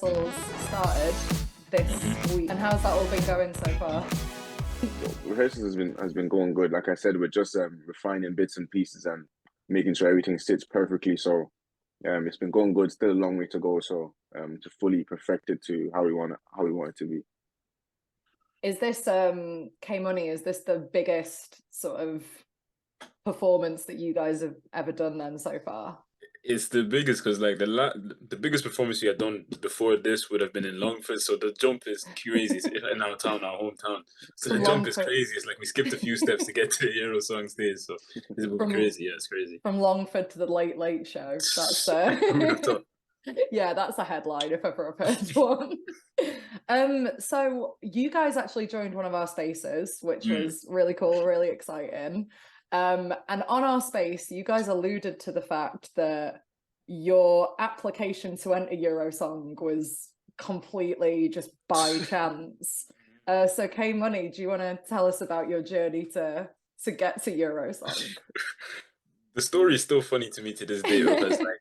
rehearsals started this week, and how's that all been going so far? Rehearsals has been going good. Like I said, we're just refining bits and pieces and making sure everything sits perfectly. So it's been going good. Still a long way to go. So to fully perfect it to how we want it to be. Is this K Money? Is this the biggest sort of performance that you guys have ever done then so far? It's the biggest because like the biggest performance we had done before this would have been in Longford, so the jump is crazy. It's in our town, our hometown. So From the jump is Longford, crazy. It's like we skipped a few steps to get to the Eurosong stage. So it's a bit from crazy. Yeah, it's crazy. from Longford to the Late Late Show. That's Who would have thought? yeah, that's a headline if ever I've heard one. So you guys actually joined one of our spaces, which Mm. was really cool, really exciting. And on our space, you guys alluded to the fact that your application to enter Eurosong was completely just by chance. So K Money, do you want to tell us about your journey to get to Eurosong? The story is still funny to me to this day because like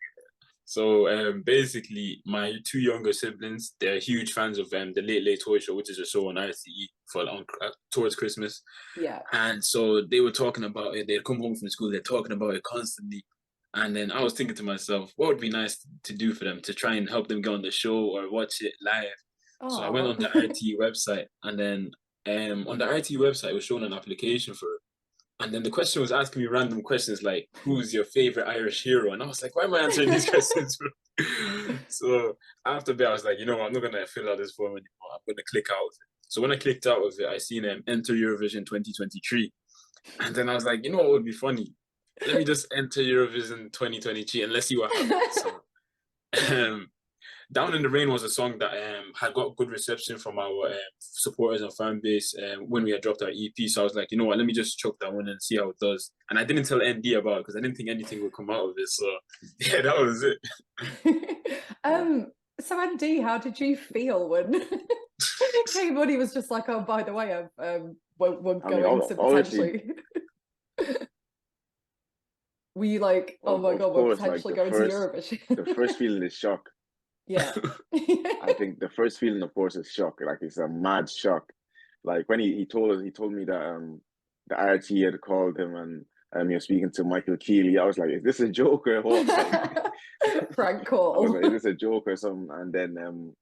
so basically my two younger siblings, they're huge fans of the Late Late Toy Show, which is a show on ITE for towards Christmas. Yeah. And so they were talking about it. They'd come home from school, they're talking about it constantly. And then I was thinking to myself, what would be nice to do for them to try and help them get on the show or watch it live. So I went Oh. on the RTE website, and then on the RTE website, it was showing an application for it. And then the question was asking me random questions like, who's your favorite Irish hero? And I was like, why am I answering these questions? So after that, I was like, you know what, I'm not going to fill out this form anymore. I'm going to click out of it. So when I clicked out of it, I seen enter Eurovision 2023. And then I was like, you know what would be funny? Let me just enter Eurovision 2023 and let's see what happens. So Down in the Rain was a song that had got good reception from our supporters and fan base when we had dropped our EP. So I was like, you know what, let me just chuck that one and see how it does. And I didn't tell ND about it because I didn't think anything would come out of it. So yeah, that was it. So ND, how did you feel when K Money was just like, oh, by the way, we're I mean, going to obviously, potentially were you like, oh my of god, we're course, like potentially going to Eurovision? the first feeling is shock. Yeah. I think the first feeling, of course, is shock. Like it's a mad shock. Like when he told me that the RT had called him and he was speaking to Michael Keeley. I was like, is this a joke or what? Like, Prank I was call. like, is this a joke or something? And then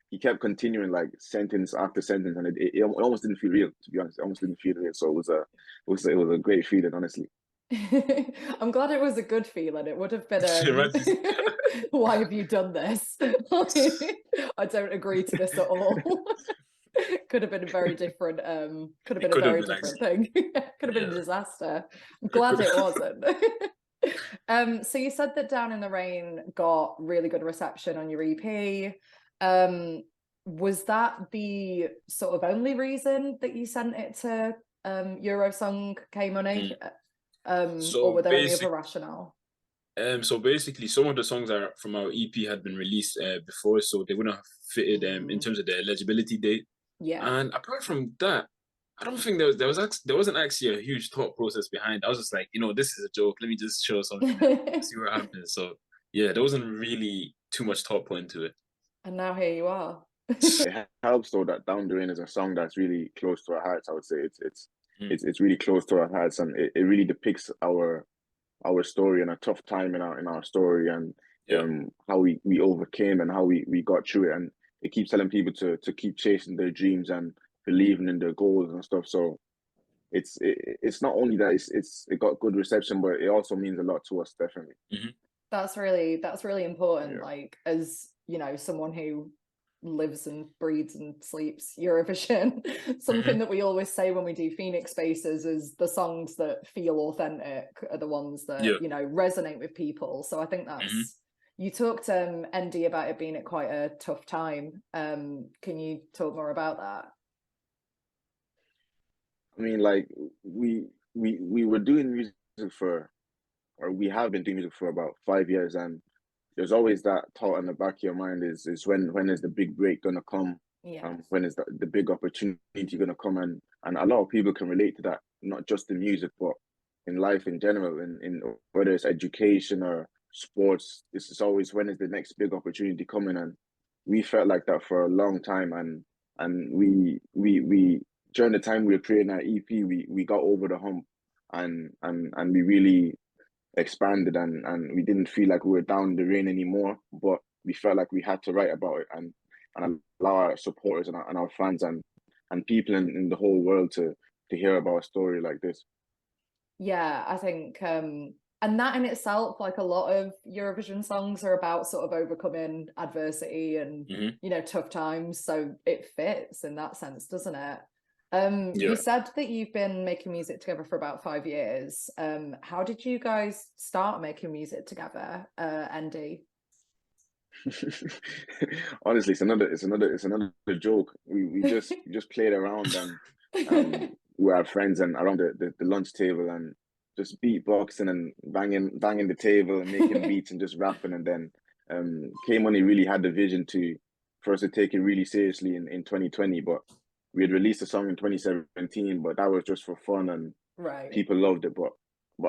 he kept continuing like sentence after sentence, and it almost didn't feel real. To be honest, it almost didn't feel real. So it was a great feeling, honestly. I'm glad it was a good feeling. It would have been Imagine- why have you done this? I don't agree to this at all. Could have been a very different could have It been a could have very been different actually. thing. Could have been a Yeah. disaster. I'm glad it wasn't. So you said that Down in the Rain got really good reception on your EP. Was that the sort of only reason that you sent it to Eurosong K Money? Or were So there any other basic, rationale? so basically, some of the songs are from our EP had been released before, so they wouldn't have fitted in terms of the eligibility date. Yeah. And apart from that, I don't think there wasn't actually a huge thought process behind it. I was just like, you know, this is a joke. Let me just show something and see what happens. So yeah, there wasn't really too much thought put into it. And now here you are. It helps though that Down the Rain is a song that's really close to our hearts. I would say it's really close to our hearts, and it really depicts our story and a tough time in our story, and Yeah. how we overcame and how we got through it, and it keeps telling people to keep chasing their dreams and believing in their goals and stuff. So it's not only that it got good reception, but it also means a lot to us, definitely. Hmm. That's really important. Yeah. Like, as you know, someone who lives and breathes and sleeps Eurovision, something that we always say when we do Phoenix Spaces is the songs that feel authentic are the ones that, Yeah. you know, resonate with people. So I think that's you talked ND about it being at quite a tough time. Can you talk more about that? I mean, like we were doing music for, or we have been doing music for about 5 years, and there's always that thought in the back of your mind is when is the big break gonna come? Yeah. When is the big opportunity gonna come? And a lot of people can relate to that, not just in music, but in life in general, in whether it's education or sports. This is always when is the next big opportunity coming? And we felt like that for a long time, and we during the time we were creating our EP, we got over the hump, and we really expanded, and we didn't feel like we were down the rain anymore, but we felt like we had to write about it, and allow our supporters and our fans and people in the whole world to hear about a story like this. Yeah, I think and that in itself, like a lot of Eurovision songs are about sort of overcoming adversity and you know, tough times, so it fits in that sense, doesn't it? You said that you've been making music together for about 5 years. How did you guys start making music together, ND? Honestly, it's another joke. We just played around, and we had friends and around the lunch table, and just beatboxing and banging the table and making beats and just rapping. And then K Money really had the vision for us to take it really seriously in 2020. But we had released a song in 2017, but that was just for fun, and people loved it. But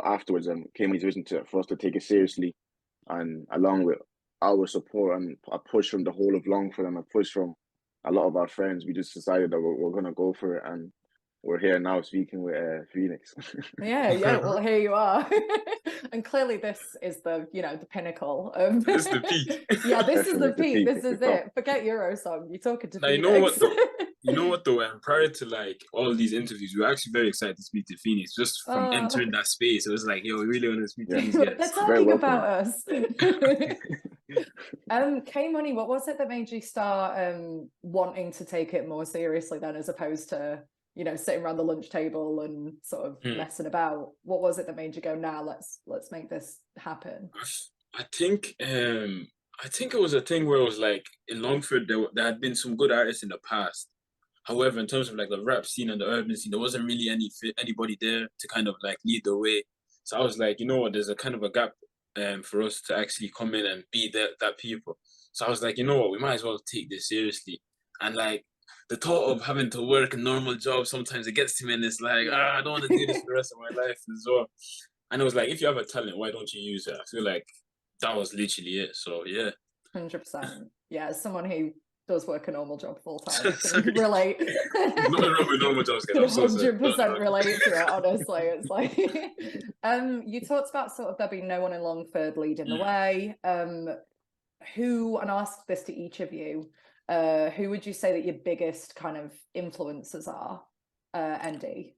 afterwards, K Money's vision for us to take it seriously, and along with our support and a push from the whole of Longford and a push from a lot of our friends, we just decided that we're going to go for it, and we're here now speaking with Phoenix. Yeah, well, here you are. And clearly this is the, you know, the pinnacle of this is the peak. Yeah, this is the peak. This It's is it. Forget Eurosong, you're talking to now, Phoenix. you know what though, prior to like all these interviews, we were actually very excited to speak to Phoenix just from entering that space. It was like, yo, we really want to speak to these guys. They're talking about us. K Money, what was it that made you start wanting to take it more seriously then, as opposed to, you know, sitting around the lunch table and sort of messing about? What was it that made you go, nah, let's make this happen? I think it was a thing where it was like in Longford there had been some good artists in the past. However, in terms of like the rap scene and the urban scene, there wasn't really anybody there to kind of like lead the way. So I was like, you know what, there's a kind of a gap for us to actually come in and be that people. So I was like, you know what, we might as well take this seriously. And like the thought of having to work a normal job, sometimes it gets to me, and it's like, I don't want to do this for the rest of my life as well. And it was like, if you have a talent, why don't you use it? I feel like that was literally it. So yeah, 100%. Yeah, as someone who does work a normal job full time, relate. Nothing wrong with normal jobs, guys. 100% relate to it. Honestly, it's like, you talked about sort of there being no one in Longford leading the way. Who, and I'll ask this to each of you, who would you say that your biggest kind of influences are, ND?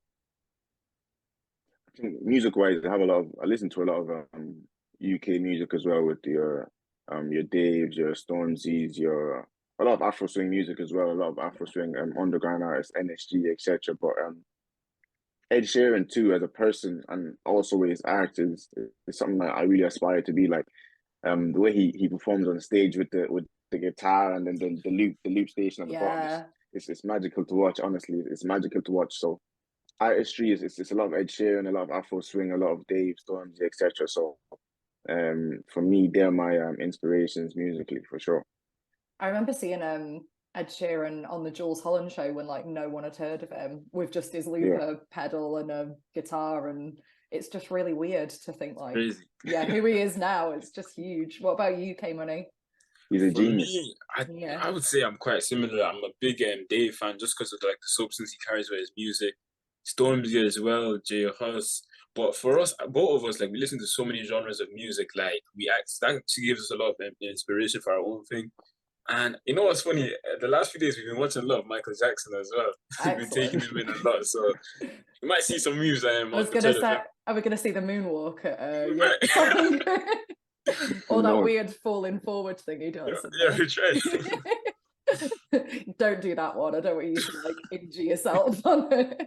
Music-wise, I listen to a lot of UK music as well, with your Daves, your Stormzy's, a lot of Afro swing music as well, a lot of Afro swing underground artists, NSG, etc. But Ed Sheeran too, as a person, and also his art is something that I really aspire to be like. The way he performs on stage with the guitar, and then the loop station at the bottom, it's magical to watch. Honestly, it's magical to watch. So artistry is it's a lot of Ed Sheeran, a lot of Afro swing, a lot of Dave, Stormzy, etc. So for me, they're my inspirations musically, for sure. I remember seeing Ed Sheeran on the Jules Holland show when like no one had heard of him, with just his looper pedal and a guitar, and it's just really weird to think like, yeah, who he is now. It's just huge. What about you, K Money? He's a genius. Me, I would say I'm quite similar. I'm a big Dave fan just because of like the substance he carries with his music. Stormzy as well, J Hus. But for us, both of us, like we listen to so many genres of music. Like that actually gives us a lot of inspiration for our own thing. And you know what's funny? The last few days we've been watching a lot of Michael Jackson as well. We've been taking him in a lot, so you might see some moves. I was gonna say, are we gonna see the moonwalk at or that weird falling forward thing he does? Yeah, we tried. Don't do that one. I don't want you to like injure yourself on it.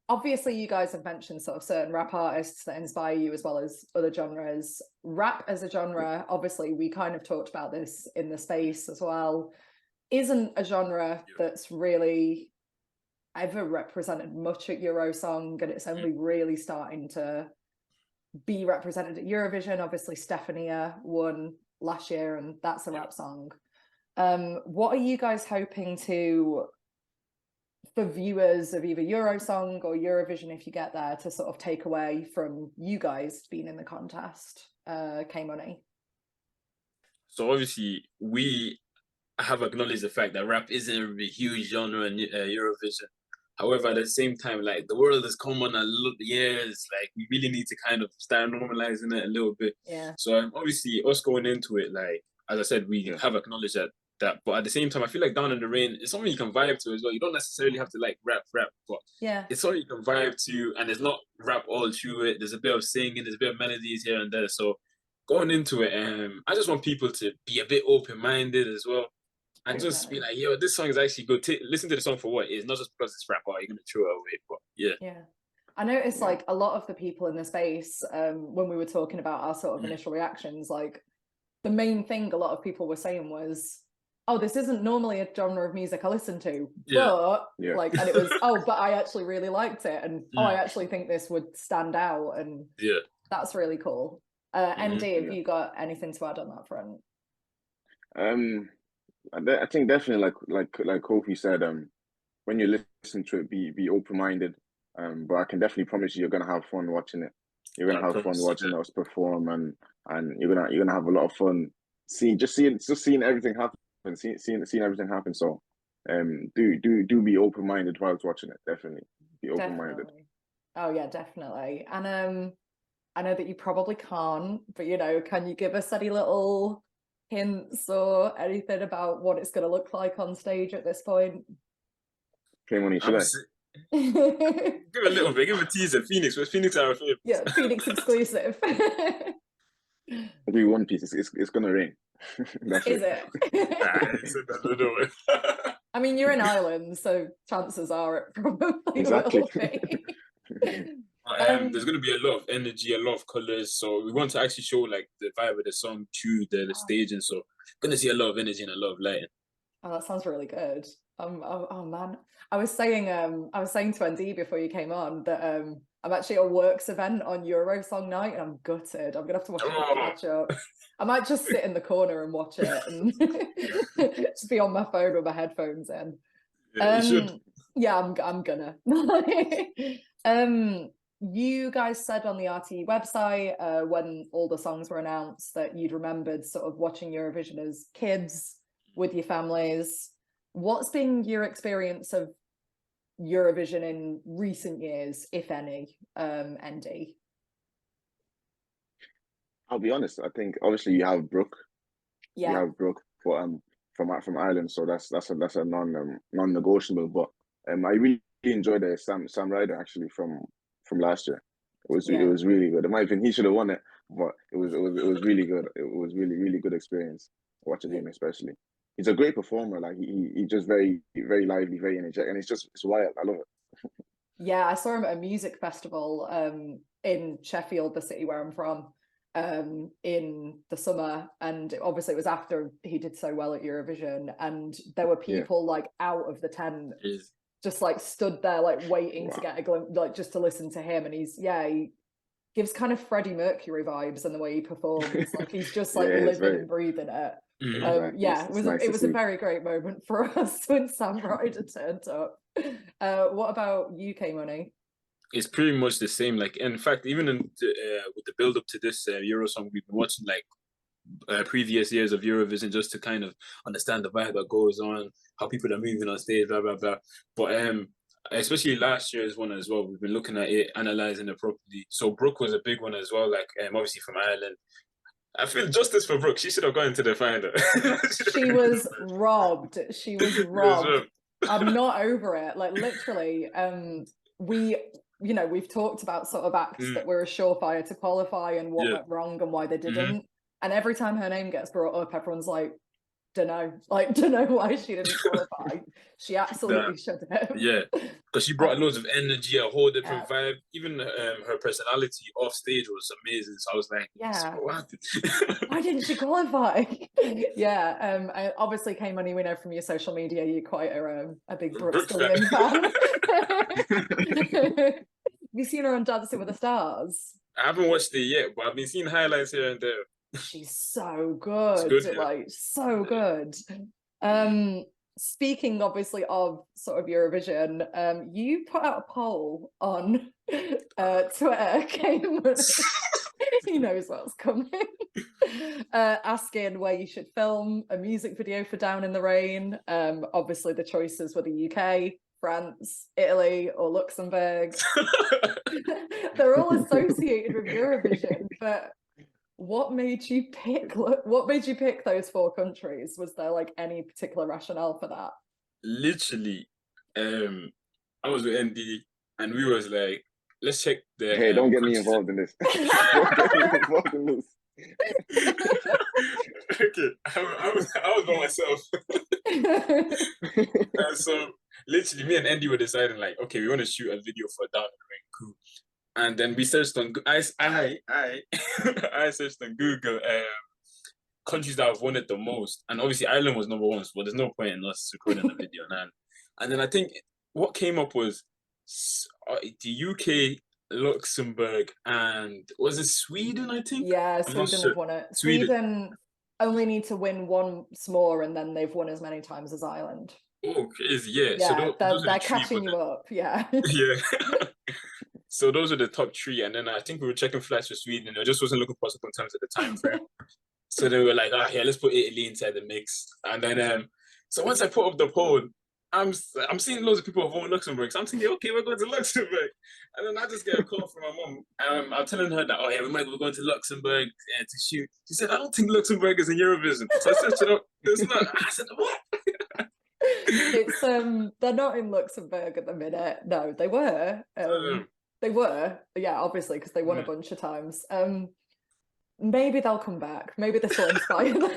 Obviously you guys have mentioned sort of certain rap artists that inspire you as well as other genres. Rap as a genre, obviously we kind of talked about this in the space as well, isn't a genre that's really ever represented much at Eurosong, and it's only really starting to be represented at Eurovision. Obviously Stefania won last year, and that's a rap song. What are you guys hoping for viewers of either Eurosong or Eurovision, if you get there, to sort of take away from you guys being in the contest? K Money. So obviously we have acknowledged the fact that rap isn't a huge genre in Eurovision. However, at the same time, like the world has come on a lot of years, like we really need to kind of start normalizing it a little bit. Yeah. So obviously, us going into it, like as I said, we have acknowledged that, but at the same time, I feel like Down in the Rain is something you can vibe to as well. You don't necessarily have to like rap, but Yeah. it's something you can vibe to, and there's not rap all through it. There's a bit of singing, there's a bit of melodies here and there. So going into it, I just want people to be a bit open-minded as well. And just be like, yo, this song is actually good. Listen to the song for what it is, not just because it's rap, you're going to throw it away. But yeah. Yeah. I noticed like a lot of the people in the space, when we were talking about our sort of initial reactions, like the main thing a lot of people were saying was, oh, this isn't normally a genre of music I listen to, but like, and it was, oh, but I actually really liked it. And oh, I actually think this would stand out. And that's really cool. ND, have you got anything to add on that front? I think definitely like Kofi said, when you listen to it, be open-minded. But I can definitely promise you, you're gonna have fun watching it. You're gonna have fun watching us perform, and you're gonna have a lot of fun seeing everything happen, seeing everything happen. So, do be open-minded whilst watching it. Definitely be open-minded. Definitely. Oh yeah, definitely. And I know that you probably can't, but you know, can you give us any little hints or anything about what it's going to look like on stage at this point? K Muni, should I? Give a little bit, give a teaser. Phoenix, where's Phoenix our favorite? Yeah, Phoenix exclusive. I'll do one piece. It's gonna rain. Is it? I mean, you're in Ireland, so chances are it probably will be. There's going to be a lot of energy, a lot of colors. So we want to actually show like the vibe of the song to the stage, and so going to see a lot of energy and a lot of lighting. Oh, that sounds really good. Oh man, I was saying to ND before you came on that I'm actually at a works event on Eurosong night, and I'm gutted. I'm gonna have to watch it and catch up. I might just sit in the corner and watch it, and just be on my phone with my headphones in. Yeah, you should. Yeah, I'm gonna. You guys said on the RTE website when all the songs were announced that you'd remembered sort of watching Eurovision as kids with your families. What's been your experience of Eurovision in recent years, if any, ND? I'll be honest. I think obviously you have Brooke. Yeah. You have Brooke, but from Ireland, so that's a non-negotiable. But I really enjoyed the Sam Ryder actually from last year. It was really good. In my opinion, he should have won it, but it was really good. It was really good experience watching him, especially. He's a great performer. Like he just very lively, very energetic, and it's wild. I love it. Yeah, I saw him at a music festival in Sheffield, the city where I'm from, in the summer, and obviously it was after he did so well at Eurovision, and there were people like out of the tent, just like stood there like waiting to get a glimpse, like just to listen to him. And he gives kind of Freddie Mercury vibes in the way he performs. Like he's just like living and breathing it. It was a very great moment for us when Sam Ryder turned up. What about you, K Muni? It's pretty much the same. Like, in fact, even with the build up to this Eurosong, we've been watching like previous years of Eurovision just to kind of understand the vibe that goes on, how people are moving on stage, blah blah blah. But especially last year's one as well, we've been looking at it, analyzing it properly. So Brooke was a big one as well. Like, obviously from Ireland. I feel justice for Brooke. She should have gone to the final. She was robbed. She was robbed. I'm not over it. Like literally, we've talked about sort of acts that were a surefire to qualify and what went wrong and why they didn't. And every time her name gets brought up, everyone's like, don't know why she didn't qualify. She absolutely should have. Yeah, because she brought loads of energy, a whole different vibe. Even her personality off stage was amazing. So I was like, what happened? Why didn't she qualify? I obviously, K Muni, we know from your social media you're quite a big Brooke fan. Have you seen her on Dancing with the Stars? I haven't watched it yet, but I've been seeing highlights here and there. She's so good, like so good. Speaking obviously of sort of Eurovision, you put out a poll on Twitter. He knows what's coming. asking where you should film a music video for Down in the Rain. Obviously the choices were the UK, France, Italy, or Luxembourg. They're all associated with Eurovision, but what made you pick those 4 countries? Was there like any particular rationale for that? Literally, I was with ND and we was like, let's check the Hey, don't get me countries- involved in this. Don't get me involved in this. Okay, I was by myself. So literally, me and Andy were deciding like, okay, we want to shoot a video for Down in the Rain crew, and then we searched on I searched on Google countries that have won it the most, and obviously Ireland was number 1, so there's no point in us recording a video now. And then I think what came up was the UK, Luxembourg, and was it Sweden? I think. Yeah, I'm not Sweden sure. have won it. Sweden. Sweden only need to win once more, and then they've won as many times as Ireland. Oh, crazy! Yeah, Yeah, so those are they're the 3, catching but you up. Yeah. yeah. So those are the top 3, and then I think we were checking flights for Sweden. It just wasn't looking possible in terms of the time frame. So then we were like, yeah, let's put Italy inside the mix. And then, so once I put up the poll, I'm seeing loads of people voting Luxembourg. So I'm thinking, okay, we're going to Luxembourg. And then I just get a call from my mom. I'm telling her that, oh yeah, we're going to Luxembourg to shoot. She said, I don't think Luxembourg is in Eurovision. So I searched it up. It's not. I said, what? It's they're not in Luxembourg at the minute. No, they were. They were, yeah, obviously, because they won a bunch of times. Maybe they'll come back. Maybe this will inspire them.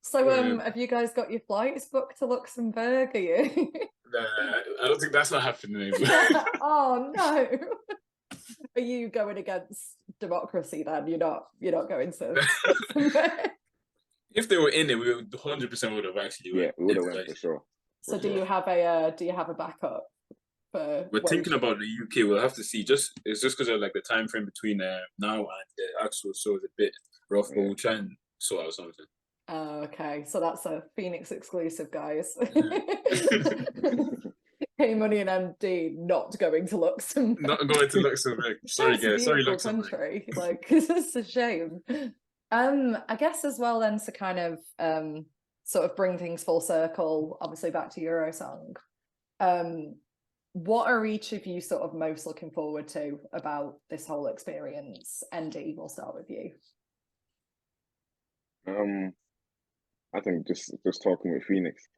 So, have you guys got your flights booked to Luxembourg? Are you? Nah, I don't think that's not happening anymore. Oh no! Are you going against democracy then? You're not going to Luxembourg? If they were in it, we would 100% would have actually went. Yeah, we would have went for sure. So do you have a backup for? We're thinking about the UK. We'll have to see. It's just because of like the time frame between now and the actual show is a bit rough, but we'll try and sort out something. Oh, okay. So that's a Phoenix exclusive, guys. K Muni and ND not going to Luxembourg. Not going to Luxembourg. Sorry, That's a guys. Sorry, beautiful Luxembourg. country. Like, it's a shame. I guess as well then to kind of sort of bring things full circle, obviously back to Eurosong. What are each of you sort of most looking forward to about this whole experience? ND, we'll start with you. I think just talking with Phoenix.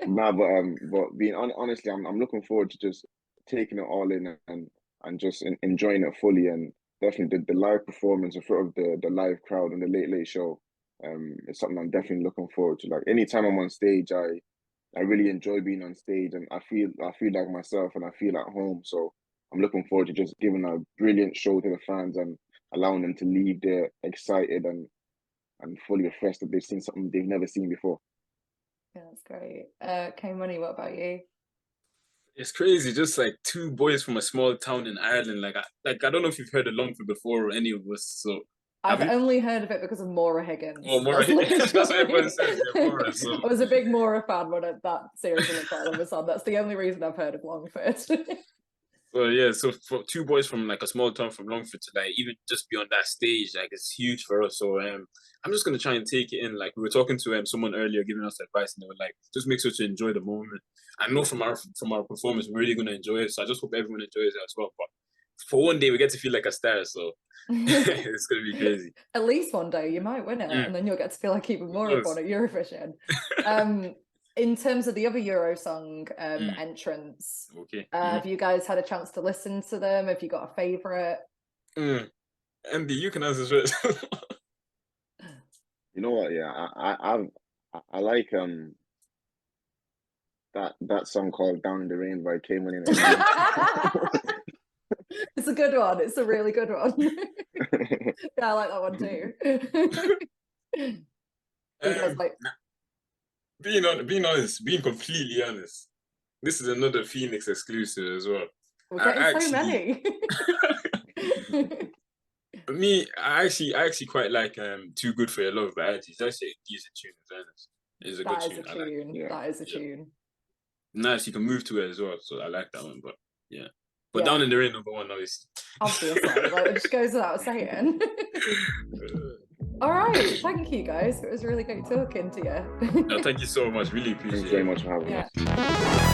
Nah, but being honestly, I'm looking forward to just taking it all in and just enjoying it fully, and definitely the live performance in front of the live crowd and the Late Late Show. It's something I'm definitely looking forward to. Like anytime I'm on stage, I really enjoy being on stage, and I feel like myself and I feel at home. So I'm looking forward to just giving a brilliant show to the fans and allowing them to leave there excited and fully refreshed that they've seen something they've never seen before. Yeah, that's great. K Muni, what about you? It's crazy, just like 2 boys from a small town in Ireland. I don't know if you've heard of Longford before or any of us. So I've only heard of it because of Maura Higgins. Oh, Maura Higgins. That's what everyone says. Yeah, Maura. So. I was a big Maura fan when that series was on. That's the only reason I've heard of Longford. So yeah, so for 2 boys from like a small town from Longford to like even just be on that stage, like it's huge for us. So I'm just gonna try and take it in. Like we were talking to someone earlier giving us advice, and they were like, just make sure to enjoy the moment. I know from our performance, we're really gonna enjoy it. So I just hope everyone enjoys it as well. But for one day, we get to feel like a star. So it's gonna be crazy. At least one day you might win it, and then you'll get to feel like even more of one at Eurovision. In terms of the other Eurosong entrants, okay. Have you guys had a chance to listen to them? Have you got a favourite? Andy, you can answer first. You know what? Yeah, I like that song called "Down in the Rain" by K Muni and ND. It's a good one. It's a really good one. Yeah, I like that one too. Being completely honest, this is another Phoenix exclusive as well. We're getting so many. I actually quite like "Too Good for Your Love" by It's actually a decent tune. It's a good tune. That is a tune. Nice, you can move to it as well, so I like that one. But yeah, But Yeah. Down in the Rain #1, obviously. Obviously, like, it just goes without saying. All right, thank you guys. It was really great talking to you. No, thank you so much. Really appreciate Thanks it. very much for having us. Yeah.